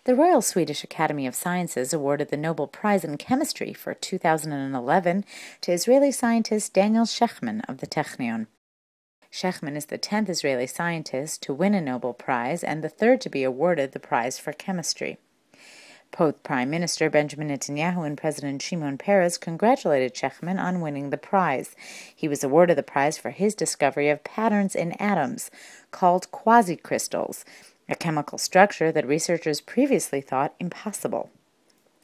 The Royal Swedish Academy of Sciences awarded the Nobel Prize in Chemistry for 2011 to Israeli scientist Daniel Shechtman of the Technion. Shechtman is the 10th Israeli scientist to win a Nobel Prize and the third to be awarded the prize for chemistry. Both Prime Minister Benjamin Netanyahu and President Shimon Peres congratulated Shechtman on winning the prize. He was awarded the prize for his discovery of patterns in atoms, called quasicrystals, a chemical structure that researchers previously thought impossible.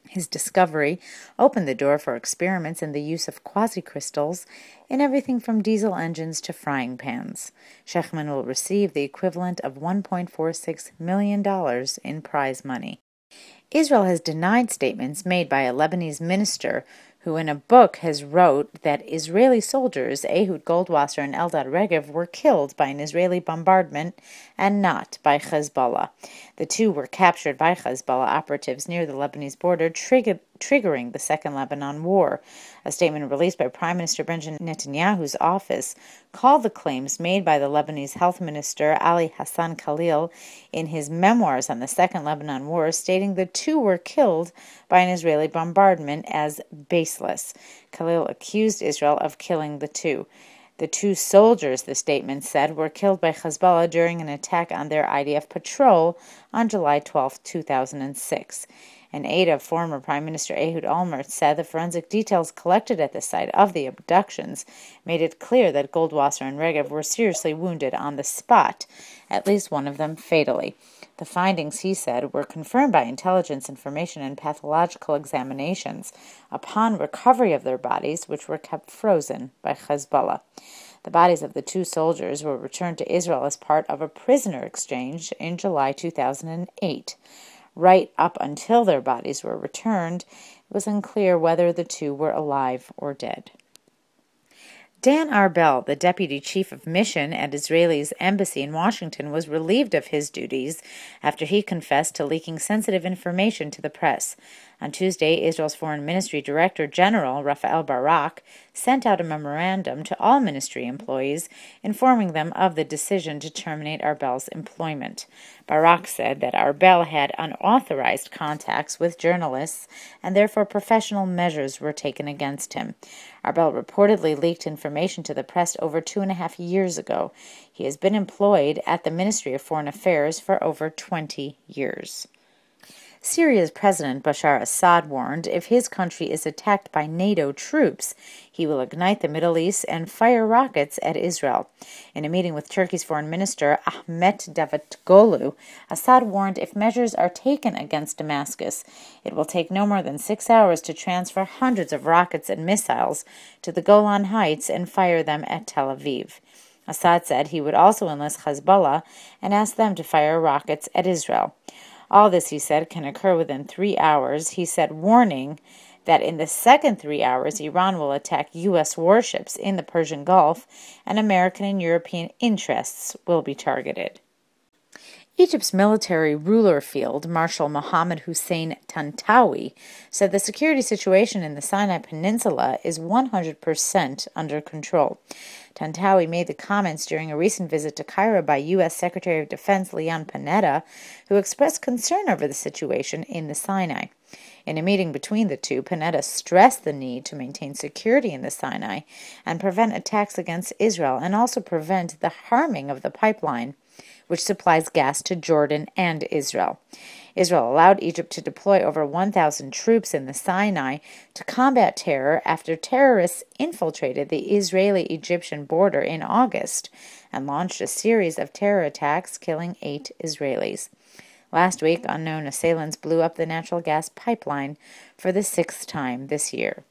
His discovery opened the door for experiments in the use of quasicrystals in everything from diesel engines to frying pans. Shechtman will receive the equivalent of $1.46 million in prize money. Israel has denied statements made by a Lebanese minister who in a book has wrote that Israeli soldiers Ehud Goldwasser and Eldad Regev were killed by an Israeli bombardment and not by Hezbollah. The two were captured by Hezbollah operatives near the Lebanese border, triggering the Second Lebanon War. A statement released by Prime Minister Benjamin Netanyahu's office called the claims made by the Lebanese Health Minister Ali Hassan Khalil in his memoirs on the Second Lebanon War, stating the two were killed by an Israeli bombardment as baseless. Khalil accused Israel of killing the two. The two soldiers, the statement said, were killed by Hezbollah during an attack on their IDF patrol on July 12, 2006. An aide of former Prime Minister Ehud Olmert said the forensic details collected at the site of the abductions made it clear that Goldwasser and Regev were seriously wounded on the spot, at least one of them fatally. The findings, he said, were confirmed by intelligence information and pathological examinations upon recovery of their bodies, which were kept frozen by Hezbollah. The bodies of the two soldiers were returned to Israel as part of a prisoner exchange in July 2008. Right up until their bodies were returned, it was unclear whether the two were alive or dead. Dan Arbel, the deputy chief of mission at Israel's embassy in Washington, was relieved of his duties after he confessed to leaking sensitive information to the press. On Tuesday, Israel's Foreign Ministry Director General Rafael Barak sent out a memorandum to all ministry employees informing them of the decision to terminate Arbel's employment. Barak said that Arbel had unauthorized contacts with journalists and therefore professional measures were taken against him. Arbel reportedly leaked information to the press over 2.5 years ago. He has been employed at the Ministry of Foreign Affairs for over 20 years. Syria's President Bashar Assad warned if his country is attacked by NATO troops, he will ignite the Middle East and fire rockets at Israel. In a meeting with Turkey's Foreign Minister Ahmet Davutoglu, Assad warned if measures are taken against Damascus, it will take no more than 6 hours to transfer hundreds of rockets and missiles to the Golan Heights and fire them at Tel Aviv. Assad said he would also enlist Hezbollah and ask them to fire rockets at Israel. All this, he said, can occur within 3 hours. He said, warning that in the second 3 hours, Iran will attack U.S. warships in the Persian Gulf and American and European interests will be targeted. Egypt's military ruler field Marshal Mohammed Hussein Tantawi said the security situation in the Sinai Peninsula is 100% under control. Tantawi made the comments during a recent visit to Cairo by U.S. Secretary of Defense Leon Panetta, who expressed concern over the situation in the Sinai. In a meeting between the two, Panetta stressed the need to maintain security in the Sinai and prevent attacks against Israel and also prevent the harming of the pipeline, which supplies gas to Jordan and Israel. Israel allowed Egypt to deploy over 1,000 troops in the Sinai to combat terror after terrorists infiltrated the Israeli-Egyptian border in August and launched a series of terror attacks, killing 8 Israelis. Last week, unknown assailants blew up the natural gas pipeline for the 6th time this year.